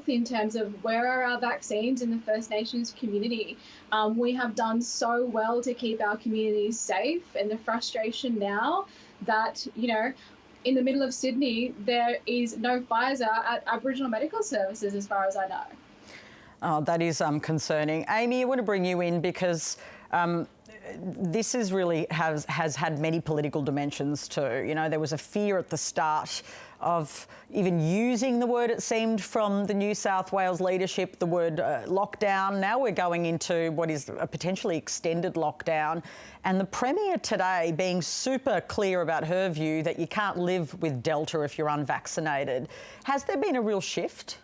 health in terms of where are our vaccines in the First Nations community. We have done so well to keep our communities safe, and the frustration now that, in the middle of Sydney, there is no Pfizer at Aboriginal Medical Services, as far as I know. Oh, that is concerning. Amy, I want to bring you in because this is really has had many political dimensions too. There was a fear at the start of even using the word, it seemed, from the New South Wales leadership, the word lockdown. Now we're going into what is a potentially extended lockdown. And the Premier today being super clear about her view that you can't live with Delta if you're unvaccinated. Has there been a real shift?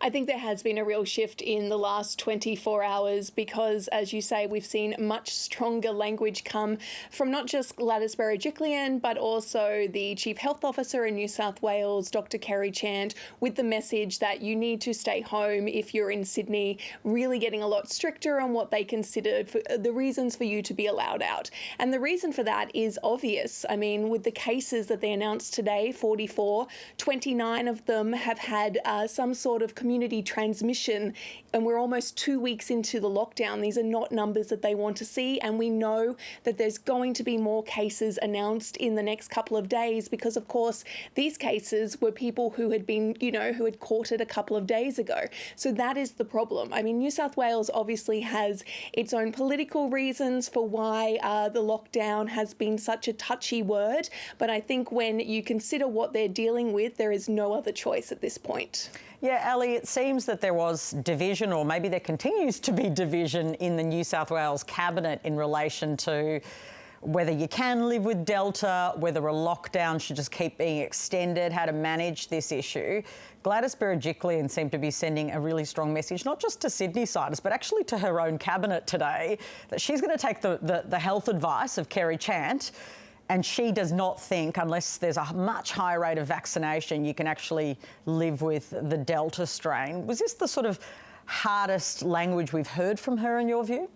I think there has been a real shift in the last 24 hours because, as you say, we've seen much stronger language come from not just Gladys Berejiklian, but also the Chief Health Officer in New South Wales, Dr. Kerry Chant, with the message that you need to stay home if you're in Sydney, really getting a lot stricter on what they considered for the reasons for you to be allowed out. And the reason for that is obvious. I mean, with the cases that they announced today, 44, 29 of them have had some sort of community transmission, and we're almost 2 weeks into the lockdown. These are not numbers that they want to see, and we know that there's going to be more cases announced in the next couple of days because, of course, these cases were people who had been, who had caught it a couple of days ago. So that is the problem. I mean, New South Wales obviously has its own political reasons for why the lockdown has been such a touchy word, but I think when you consider what they're dealing with, there is no other choice at this point. Yeah, Ali, it seems that there was division, or maybe there continues to be division in the New South Wales Cabinet in relation to whether you can live with Delta, whether a lockdown should just keep being extended, how to manage this issue. Gladys Berejiklian seemed to be sending a really strong message, not just to Sydney-siders, but actually to her own Cabinet today, that she's going to take the health advice of Kerry Chant. And she does not think, unless there's a much higher rate of vaccination, you can actually live with the Delta strain. Was this the sort of hardest language we've heard from her, in your view?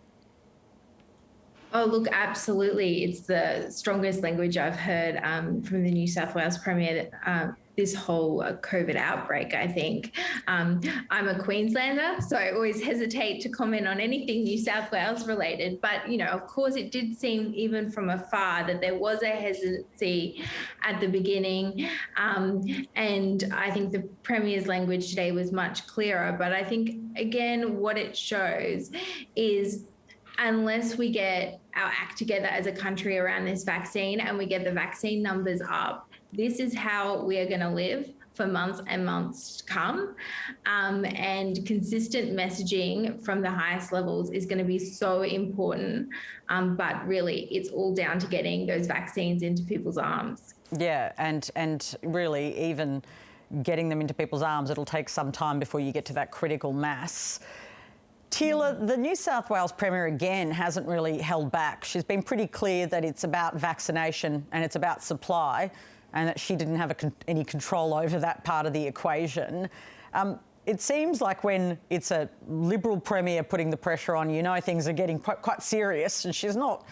Oh, look, absolutely. It's the strongest language I've heard from the New South Wales Premier this whole COVID outbreak, I think. I'm a Queenslander, so I always hesitate to comment on anything New South Wales related. But, of course, it did seem even from afar that there was a hesitancy at the beginning. And I think the Premier's language today was much clearer. But I think, again, what it shows is unless we get our act together as a country around this vaccine and we get the vaccine numbers up, this is how we are going to live for months and months to come. And consistent messaging from the highest levels is going to be so important. But really, it's all down to getting those vaccines into people's arms. Yeah, and really even getting them into people's arms, it'll take some time before you get to that critical mass. Teela, the New South Wales Premier again hasn't really held back. She's been pretty clear that it's about vaccination and it's about supply, and that she didn't have any control over that part of the equation. It seems like when it's a Liberal Premier putting the pressure on, things are getting quite serious, and she's not,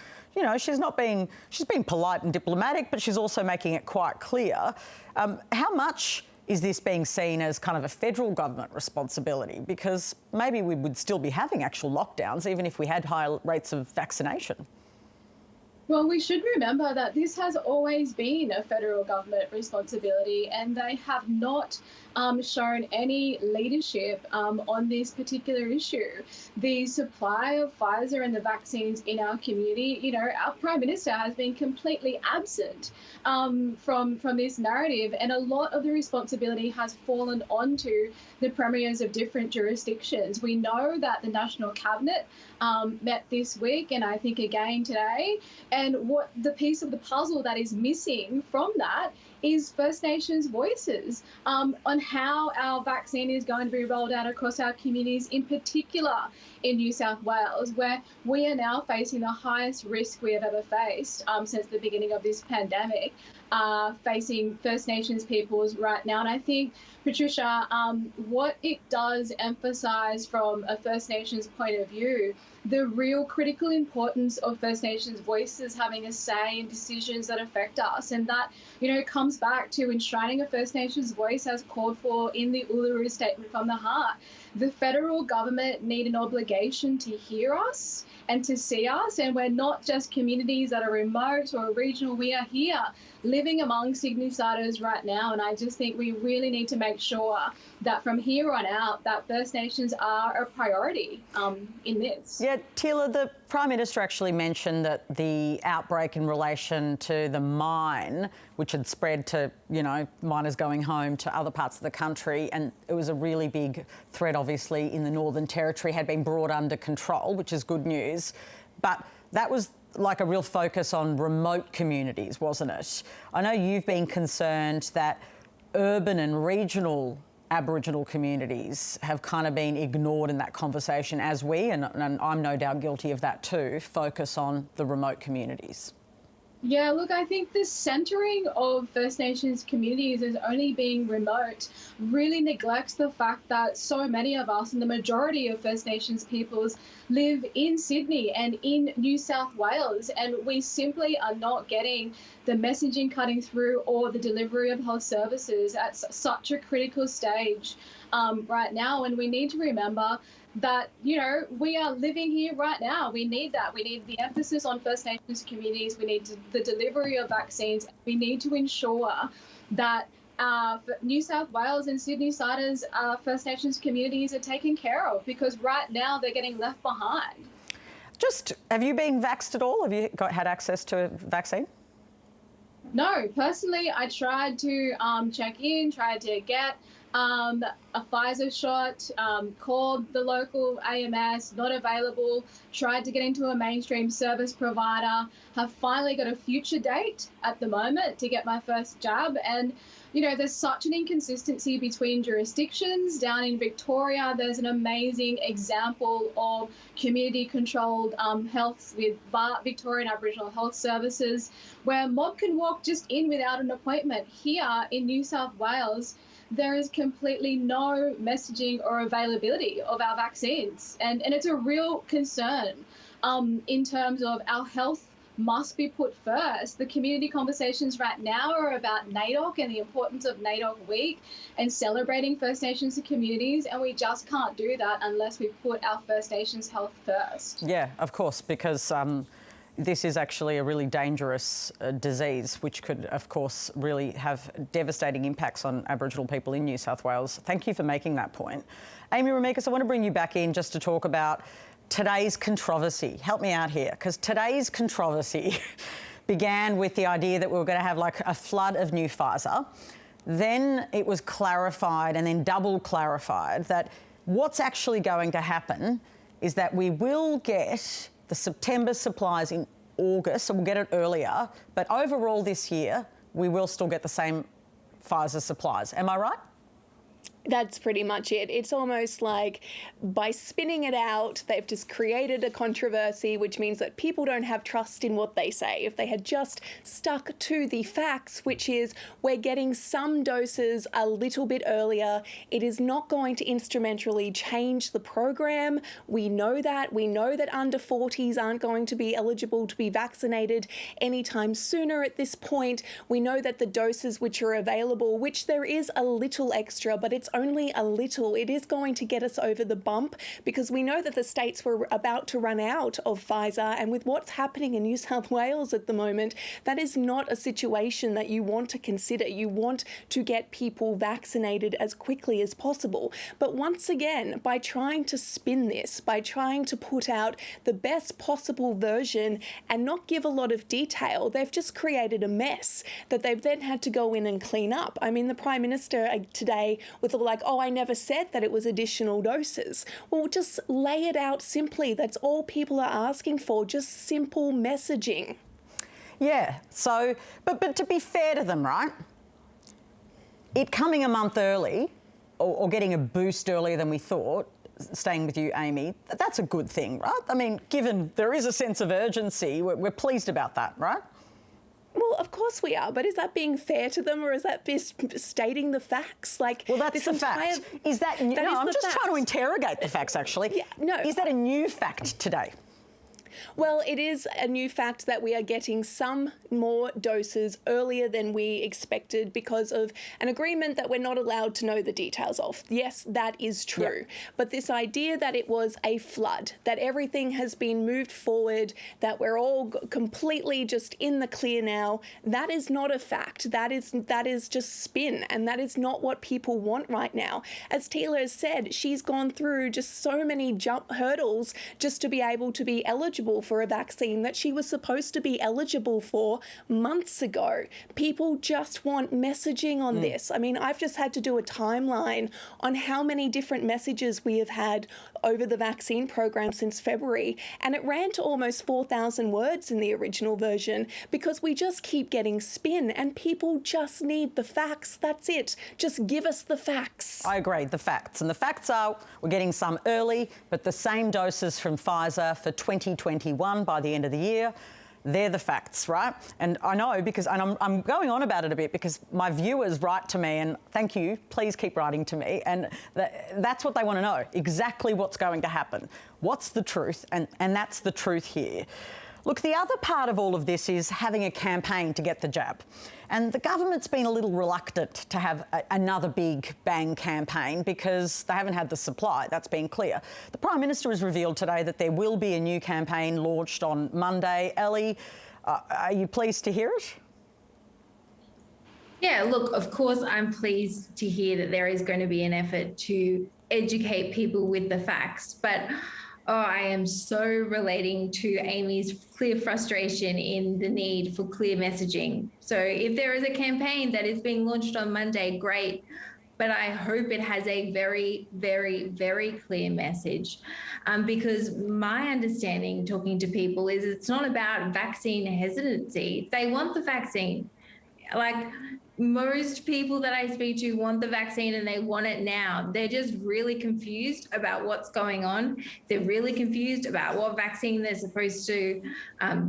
she's being polite and diplomatic, but she's also making it quite clear. How much is this being seen as kind of a federal government responsibility? Because maybe we would still be having actual lockdowns even if we had higher rates of vaccination. Well, we should remember that this has always been a federal government responsibility, and they have not shown any leadership on this particular issue. The supply of Pfizer and the vaccines in our community, our Prime Minister has been completely absent from this narrative, and a lot of the responsibility has fallen onto the premiers of different jurisdictions. We know that the National Cabinet met this week, and I think again today, and what the piece of the puzzle that is missing from that is First Nations voices on how our vaccine is going to be rolled out across our communities, in particular in New South Wales, where we are now facing the highest risk we have ever faced since the beginning of this pandemic. are facing First Nations peoples right now. And I think, Patricia, what it does emphasise from a First Nations point of view, the real critical importance of First Nations voices having a say in decisions that affect us. And that, comes back to enshrining a First Nations voice as called for in the Uluru Statement from the Heart. The federal government need an obligation to hear us and to see us. And we're not just communities that are remote or regional. We are here living among Signisiders right now. And I just think we really need to make sure that from here on out, that First Nations are a priority in this. Yeah, Teela, the Prime Minister actually mentioned that the outbreak in relation to the mine, which had spread to, miners going home to other parts of the country, and it was a really big threat, obviously, in the Northern Territory, had been brought under control, which is good news. But that was like a real focus on remote communities, wasn't it? I know you've been concerned that urban and regional Aboriginal communities have kind of been ignored in that conversation as we, and I'm no doubt guilty of that too, focus on the remote communities. Yeah, look, I think the centering of First Nations communities as only being remote really neglects the fact that so many of us, and the majority of First Nations peoples, live in Sydney and in New South Wales, and we simply are not getting the messaging cutting through or the delivery of health services at such a critical stage right now. And we need to remember that, we are living here right now. We need that. We need the emphasis on First Nations communities. We need the delivery of vaccines. We need to ensure that New South Wales and Sydneysiders, First Nations communities are taken care of, because right now they're getting left behind. Have you been vaxxed at all? Have you had access to a vaccine? No, personally, I tried to check in, tried to get a Pfizer shot, called the local AMS, not available, tried to get into a mainstream service provider, have finally got a future date at the moment to get my first jab. And, there's such an inconsistency between jurisdictions. Down in Victoria, there's an amazing example of community-controlled health with Victorian Aboriginal Health Services, where mob can walk just in without an appointment. Here in New South Wales, there is completely no messaging or availability of our vaccines. And it's a real concern in terms of our health must be put first. The community conversations right now are about NAIDOC and the importance of NAIDOC Week and celebrating First Nations communities, and we just can't do that unless we put our First Nations health first. Yeah, of course, because this is actually a really dangerous disease, which could, of course, really have devastating impacts on Aboriginal people in New South Wales. Thank you for making that point. Amy Remeikis, I want to bring you back in just to talk about today's controversy. Help me out here, because today's controversy began with the idea that we were going to have like a flood of new Pfizer. Then it was clarified and then double clarified that what's actually going to happen is that we will get the September supplies in August, so we'll get it earlier, but overall this year, we will still get the same Pfizer supplies. Am I right? That's pretty much it. It's almost like by spinning it out, they've just created a controversy, which means that people don't have trust in what they say. If they had just stuck to the facts, which is we're getting some doses a little bit earlier, it is not going to instrumentally change the program. We know that. We know that under 40s aren't going to be eligible to be vaccinated anytime sooner at this point. We know that the doses which are available, which there is a little extra, but it's only a little, it is going to get us over the bump, because we know that the states were about to run out of Pfizer, and with what's happening in New South Wales at the moment, that is not a situation that you want to consider. You want to get people vaccinated as quickly as possible. But once again, by trying to spin this, by trying to put out the best possible version and not give a lot of detail, they've just created a mess that they've then had to go in and clean up. I mean, the Prime Minister today with like, oh, I never said that it was additional doses. Well, just lay it out simply. That's all people are asking for, just simple messaging. Yeah, so, but to be fair to them, right, it coming a month early or getting a boost earlier than we thought, staying with you, Amy, that's a good thing, right? I mean, given there is a sense of urgency, we're pleased about that, right? Well, of course we are, but is that being fair to them, or is that stating the facts? Like, well, that's the fact. Is that no? I'm just trying to interrogate the facts. Actually, yeah, no. Is that a new fact today? Well, it is a new fact that we are getting some more doses earlier than we expected because of an agreement that we're not allowed to know the details of. Yes, that is true. Yep. But this idea that it was a flood, that everything has been moved forward, that we're all completely just in the clear now, that is not a fact. That is just spin, and that is not what people want right now. As Tila has said, she's gone through just so many hurdles just to be able to be eligible for a vaccine that she was supposed to be eligible for months ago. People just want messaging on this. I mean, I've just had to do a timeline on how many different messages we have had over the vaccine program since February, and it ran to almost 4,000 words in the original version because we just keep getting spin, and people just need the facts. That's it. Just give us the facts. I agree, the facts. And the facts are we're getting some early, but the same doses from Pfizer for 2021 by the end of the year. They're the facts, right? And I know because, and I'm going on about it a bit because my viewers write to me, and thank you, please keep writing to me, and that's what they want to know, exactly what's going to happen. What's the truth? And that's the truth here. Look, the other part of all of this is having a campaign to get the jab. And the government's been a little reluctant to have another big bang campaign because they haven't had the supply. That's been clear. The Prime Minister has revealed today that there will be a new campaign launched on Monday. Ellie, are you pleased to hear it? Yeah, look, of course, I'm pleased to hear that there is going to be an effort to educate people with the facts. But I am so relating to Amy's clear frustration in the need for clear messaging. So if there is a campaign that is being launched on Monday, great. But I hope it has a very, very, very clear message because my understanding talking to people is it's not about vaccine hesitancy. They want the vaccine. Like, most people that I speak to want the vaccine and they want it now. They're just really confused about what's going on. They're really confused about what vaccine they're supposed to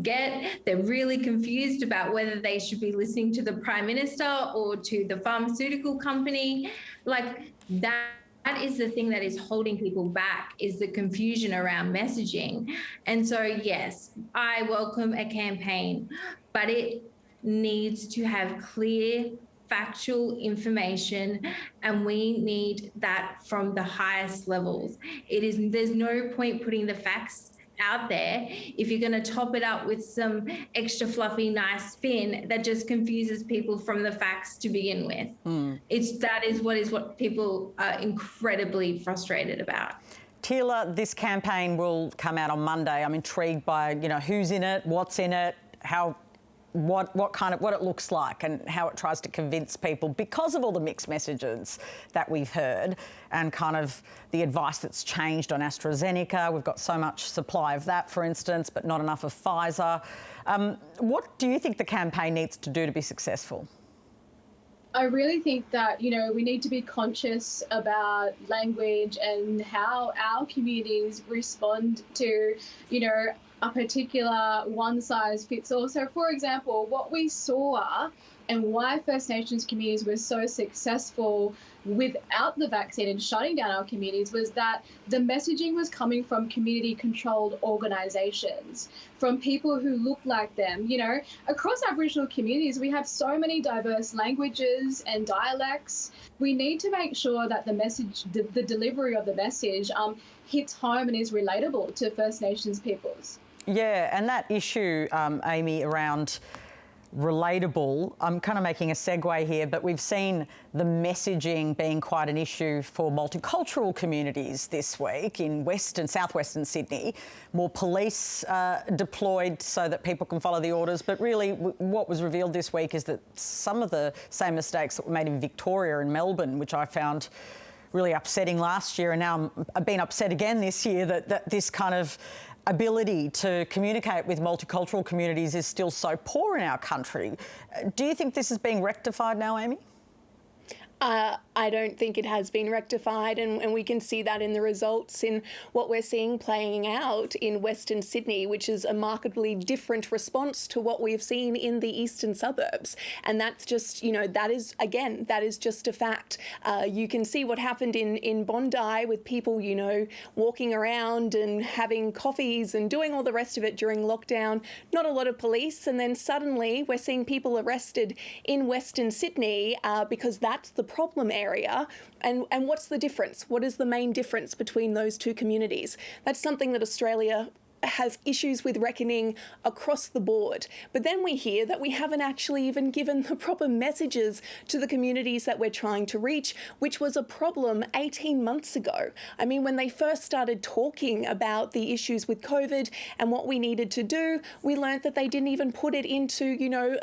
get. They're really confused about whether they should be listening to the Prime Minister or to the pharmaceutical company. Like, that is the thing that is holding people back, is the confusion around messaging. And so, yes, I welcome a campaign, but it needs to have clear factual information, and we need that from the highest levels. There's no point putting the facts out there if you're going to top it up with some extra fluffy nice spin that just confuses people from the facts to begin with. That is what people are incredibly frustrated about. Tila, this campaign will come out on Monday. I'm intrigued by, who's in it, what's in it, what it looks like and how it tries to convince people because of all the mixed messages that we've heard and kind of the advice that's changed on AstraZeneca. We've got so much supply of that, for instance, but not enough of Pfizer. What do you think the campaign needs to do to be successful? I really think that, we need to be conscious about language and how our communities respond to, a particular one-size-fits-all. So, for example, what we saw and why First Nations communities were so successful without the vaccine and shutting down our communities was that the messaging was coming from community-controlled organisations, from people who look like them. Across Aboriginal communities, we have so many diverse languages and dialects. We need to make sure that the message, the delivery of the message, hits home and is relatable to First Nations peoples. Yeah, and that issue, Amy, around relatable, I'm kind of making a segue here, but we've seen the messaging being quite an issue for multicultural communities this week in southwestern Sydney. More police deployed so that people can follow the orders. But really, what was revealed this week is that some of the same mistakes that were made in Victoria and Melbourne, which I found really upsetting last year, and now I've been upset again this year that this kind of ability to communicate with multicultural communities is still so poor in our country. Do you think this is being rectified now, Amy? I don't think it has been rectified, and we can see that in the results in what we're seeing playing out in Western Sydney, which is a markedly different response to what we've seen in the eastern suburbs. And that's just, that is just a fact. You can see what happened in Bondi with people, walking around and having coffees and doing all the rest of it during lockdown. Not a lot of police, and then suddenly we're seeing people arrested in Western Sydney because that's the problem area. And what's the difference? What is the main difference between those two communities? That's something that Australia has issues with reckoning across the board. But then we hear that we haven't actually even given the proper messages to the communities that we're trying to reach, which was a problem 18 months ago. I mean, when they first started talking about the issues with COVID and what we needed to do, we learned that they didn't even put it into,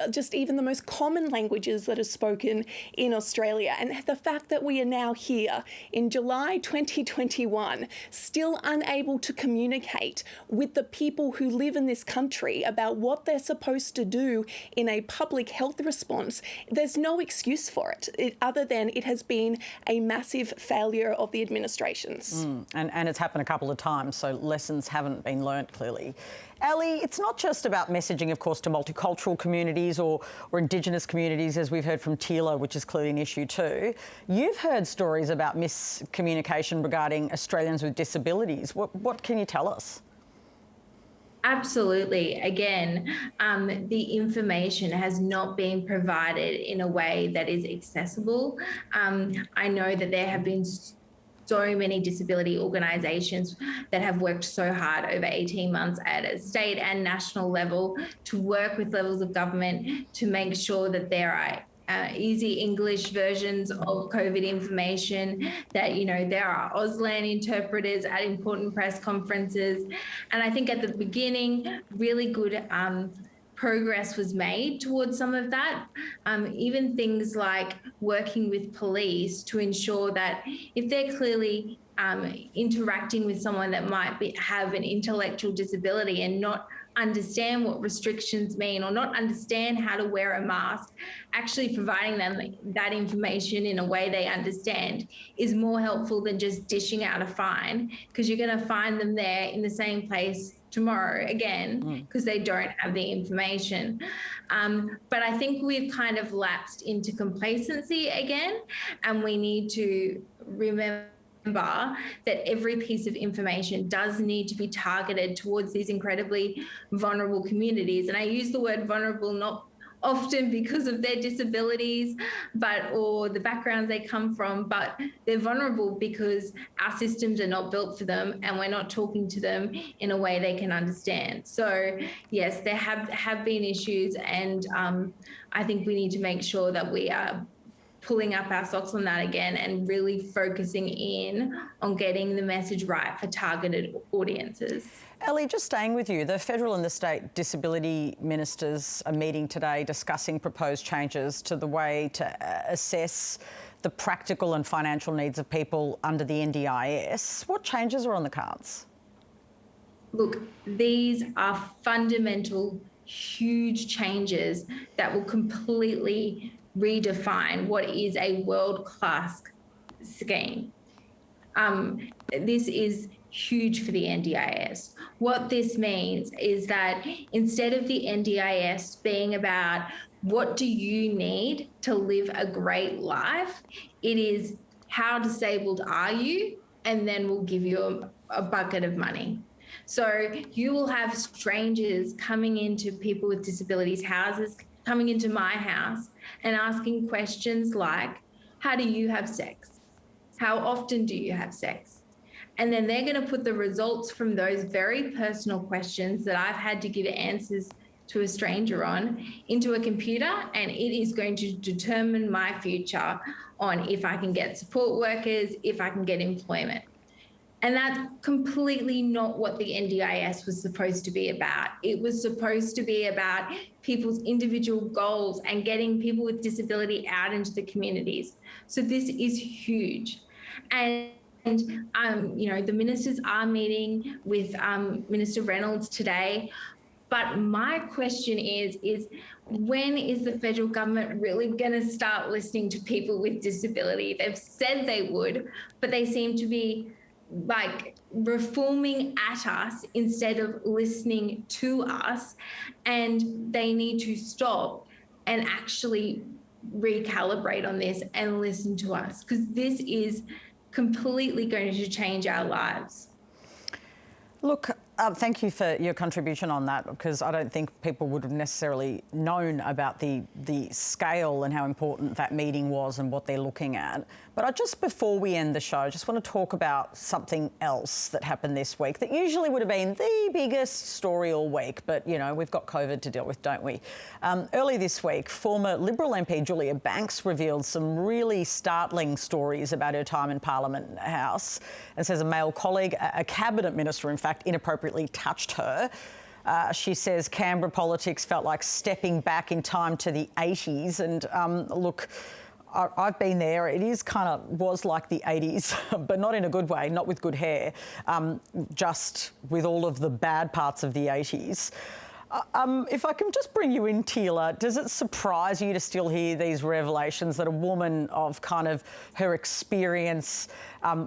just even the most common languages that are spoken in Australia. And the fact that we are now here in July 2021, still unable to communicate with the people who live in this country about what they're supposed to do in a public health response, there's no excuse for it other than it has been a massive failure of the administrations. And it's happened a couple of times, so lessons haven't been learnt clearly. Ali, it's not just about messaging, of course, to multicultural communities or Indigenous communities, as we've heard from Tila, which is clearly an issue too. You've heard stories about miscommunication regarding Australians with disabilities. What can you tell us? Absolutely. Again, the information has not been provided in a way that is accessible. I know that there have been so many disability organisations that have worked so hard over 18 months at a state and national level to work with levels of government to make sure that there are easy English versions of COVID information, that, there are Auslan interpreters at important press conferences. And I think at the beginning, really good progress was made towards some of that. Even things like working with police to ensure that if they're clearly interacting with someone that might have an intellectual disability and not understand what restrictions mean or not understand how to wear a mask, actually providing them that information in a way they understand is more helpful than just dishing out a fine, because you're going to find them there in the same place tomorrow again because they don't have the information. But I think we've kind of lapsed into complacency again, and we need to remember that every piece of information does need to be targeted towards these incredibly vulnerable communities. And I use the word vulnerable not often because of their disabilities or the backgrounds they come from, but they're vulnerable because our systems are not built for them and we're not talking to them in a way they can understand. So yes, there have been issues, and I think we need to make sure that we are pulling up our socks on that again and really focusing in on getting the message right for targeted audiences. Ali, just staying with you, the federal and the state disability ministers are meeting today discussing proposed changes to the way to assess the practical and financial needs of people under the NDIS. What changes are on the cards? Look, these are fundamental, huge changes that will completely redefine what is a world-class scheme. This is huge for the NDIS. What this means is that instead of the NDIS being about what do you need to live a great life, it is how disabled are you, and then we'll give you a bucket of money. So you will have strangers coming into people with disabilities houses, coming into my house and asking questions like, how do you have sex? How often do you have sex? And then they're going to put the results from those very personal questions that I've had to give answers to a stranger on into a computer, and it is going to determine my future on if I can get support workers, if I can get employment. And that's completely not what the NDIS was supposed to be about. It was supposed to be about people's individual goals and getting people with disability out into the communities. So this is huge. And the ministers are meeting with Minister Reynolds today. But my question is when is the federal government really going to start listening to people with disability? They've said they would, but they seem to be like reforming at us instead of listening to us. And they need to stop and actually recalibrate on this and listen to us, because this is completely going to change our lives. Look, thank you for your contribution on that, because I don't think people would have necessarily known about the scale and how important that meeting was and what they're looking at. But just before we end the show, I just want to talk about something else that happened this week that usually would have been the biggest story all week. But, you know, we've got COVID to deal with, don't we? Early this week, former Liberal MP Julia Banks revealed some really startling stories about her time in Parliament House, and says a male colleague, a cabinet minister, in fact, inappropriately touched her. She says Canberra politics felt like stepping back in time to the 80s. And look, I've been there. It was like the 80s, but not in a good way, not with good hair, just with all of the bad parts of the 80s. If I can just bring you in, Teela, does it surprise you to still hear these revelations that a woman of kind of her experience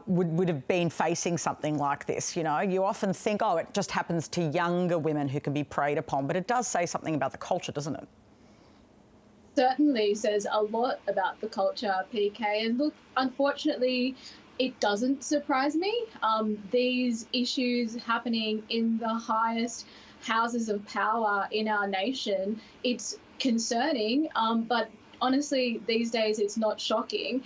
would have been facing something like this? You know, you often think, oh, it just happens to younger women who can be preyed upon, but it does say something about the culture, doesn't it? Certainly says a lot about the culture, PK. And look, unfortunately, it doesn't surprise me. These issues happening in the highest houses of power in our nation, it's concerning, but honestly, these days it's not shocking.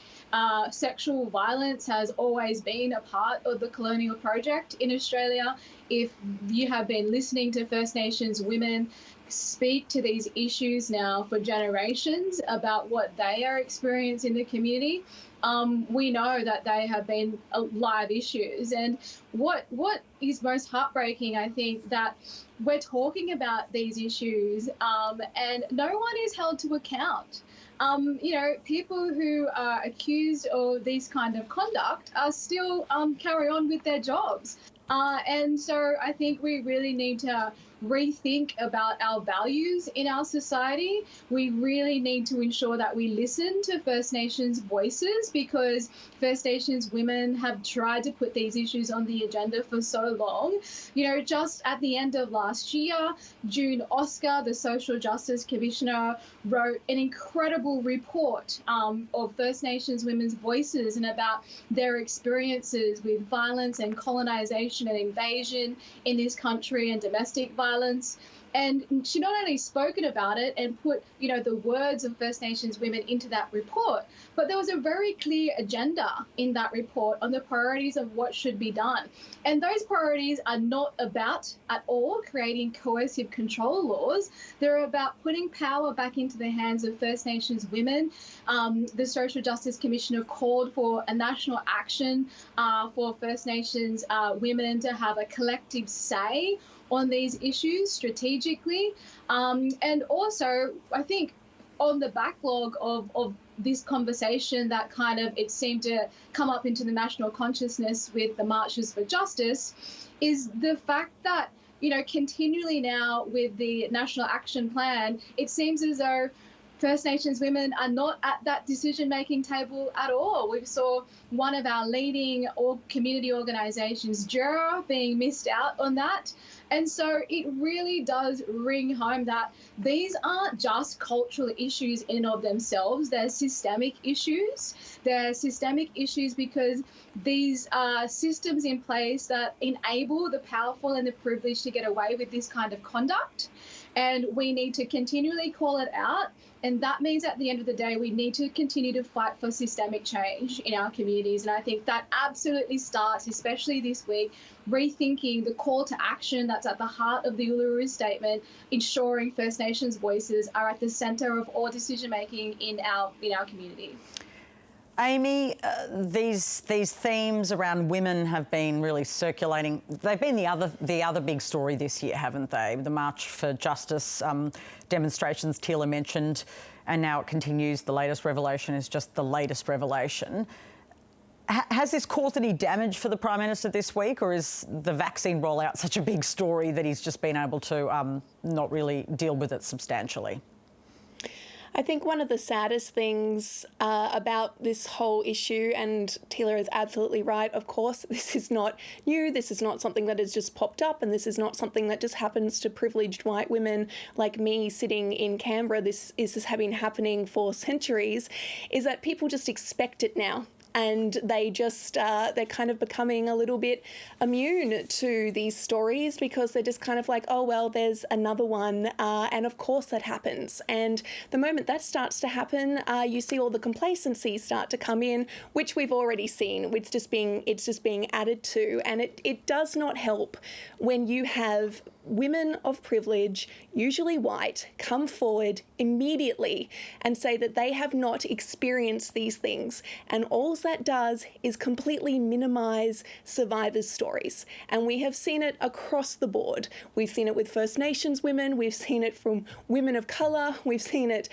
Sexual violence has always been a part of the colonial project in Australia. If you have been listening to First Nations women speak to these issues now for generations about what they are experiencing in the community, we know that they have been live issues. And what is most heartbreaking, I think, that we're talking about these issues and no one is held to account. You know, people who are accused of these kind of conduct are still carry on with their jobs. And so I think we really need to rethink about our values in our society. We really need to ensure that we listen to First Nations voices, because First Nations women have tried to put these issues on the agenda for so long. You know, just at the end of last year, June Oscar, the Social Justice Commissioner, wrote an incredible report of First Nations women's voices and about their experiences with violence and colonisation and invasion in this country and domestic violence. And she not only spoken about it and put, you know, the words of First Nations women into that report, but there was a very clear agenda in that report on the priorities of what should be done. And those priorities are not about at all creating coercive control laws. They're about putting power back into the hands of First Nations women. The Social Justice Commissioner called for a national action for First Nations women to have a collective say on these issues strategically. And also, I think on the backlog of this conversation that kind of it seemed to come up into the national consciousness with the Marches for Justice is the fact that, you know, continually now with the National Action Plan, it seems as though First Nations women are not at that decision-making table at all. We saw one of our leading community organisations, Jura, being missed out on that. And so it really does ring home that these aren't just cultural issues in and of themselves. They're systemic issues. They're systemic issues because these are systems in place that enable the powerful and the privileged to get away with this kind of conduct. And we need to continually call it out. And that means at the end of the day, we need to continue to fight for systemic change in our communities. And I think that absolutely starts, especially this week, rethinking the call to action that's at the heart of the Uluru Statement, ensuring First Nations voices are at the centre of all decision-making in our community. Amy, these themes around women have been really circulating. They've been the other big story this year, haven't they? The March for Justice demonstrations Teela mentioned, and now it continues. The latest revelation is just the latest revelation. Has this caused any damage for the Prime Minister this week, or is the vaccine rollout such a big story that he's just been able to not really deal with it substantially? I think one of the saddest things about this whole issue, and Tila is absolutely right, of course, this is not new, this is not something that has just popped up, and this is not something that just happens to privileged white women like me sitting in Canberra. This has been happening for centuries, is that people just expect it now. And they just, they're kind of becoming a little bit immune to these stories because they're just kind of like, oh, well, there's another one. And of course that happens. And the moment that starts to happen, you see all the complacency start to come in, which we've already seen. It's just being added to. And it does not help when you have women of privilege, usually white, come forward immediately and say that they have not experienced these things. And all that does is completely minimise survivors' stories. And we have seen it across the board. We've seen it with First Nations women, we've seen it from women of colour, we've seen it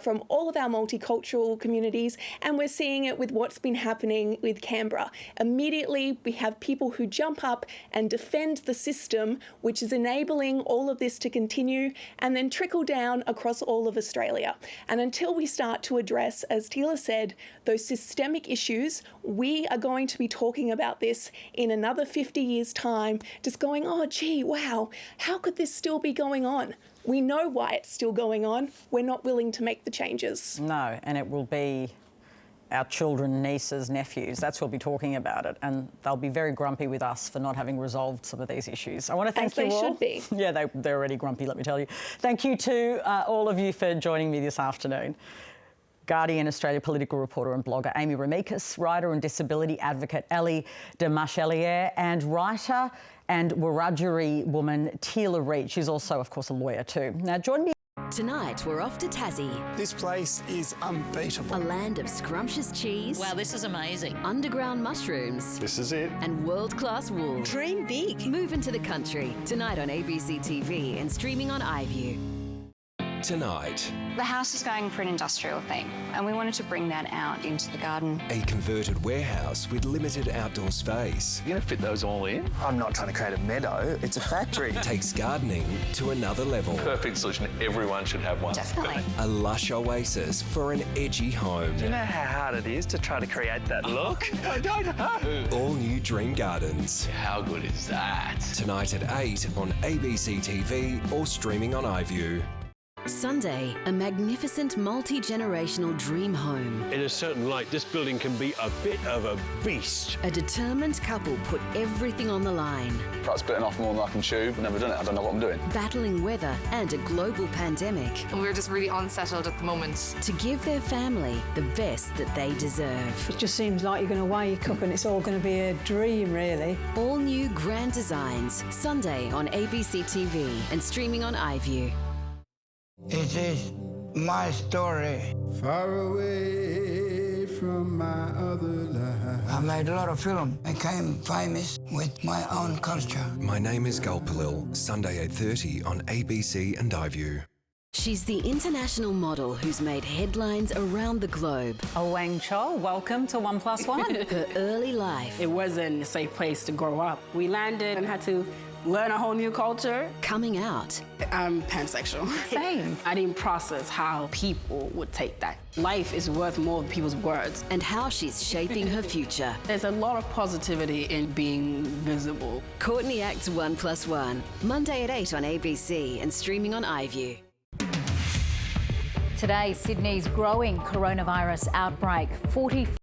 from all of our multicultural communities, and we're seeing it with what's been happening with Canberra. Immediately, we have people who jump up and defend the system, which is enabling all of this to continue and then trickle down across all of Australia. And until we start to address, as Tila said, those systemic issues, we are going to be talking about this in another 50 years' time, just going, oh, gee, wow, how could this still be going on? We know why it's still going on. We're not willing to make the changes. No, and it will be our children, nieces, nephews, that's who'll be talking about it, and they'll be very grumpy with us for not having resolved some of these issues. I want to thank you all. As they should be. Yeah, they're already grumpy, let me tell you. Thank you to all of you for joining me this afternoon. Guardian Australia political reporter and blogger Amy Remeikis, writer and disability advocate Ellie de Marchelier, and writer and Wiradjuri woman Tila Reid. She's also, of course, a lawyer too. Now, join me. Tonight, we're off to Tassie. This place is unbeatable. A land of scrumptious cheese. Wow, this is amazing. Underground mushrooms. This is it. And world-class wool. Dream big. Move into the country. Tonight on ABC TV and streaming on iView. Tonight, the house is going for an industrial theme, and we wanted to bring that out into the garden. a converted warehouse with limited outdoor space You're going to fit those all in? I'm not trying to create a meadow, it's a factory. takes gardening to another level. Perfect solution. Everyone should have one. Definitely. A lush oasis for an edgy home. Do you know how hard it is to try to create that look? I don't know. All new Dream Gardens. How good is that? Tonight at 8 on ABC TV or streaming on iView. Sunday, a magnificent multi-generational dream home. In a certain light, this building can be a bit of a beast. A determined couple put everything on the line. Try splitting off more than I can chew. I've never done it. I don't know what I'm doing. Battling weather and a global pandemic And we're just really unsettled at the moment. to give their family the best that they deserve. It just seems like you're going to wake up and it's all going to be a dream, really. All new grand designs, Sunday on ABC TV and streaming on iView. It is my story. Far away from my other life. I made a lot of film. I became famous with my own culture. My Name is Gulpilil, Sunday 8:30 on ABC and iView. She's the international model who's made headlines around the globe. Wang Cho, welcome to 1+1. Her early life. It wasn't a safe place to grow up. We landed and had to learn a whole new culture. Coming out. I'm pansexual. Same. I didn't process how people would take that. Life is worth more than people's words. And how she's shaping her future. There's a lot of positivity in being visible. Courtney Act's 1+1. Monday at 8 on ABC and streaming on iView. Today, Sydney's growing coronavirus outbreak. 44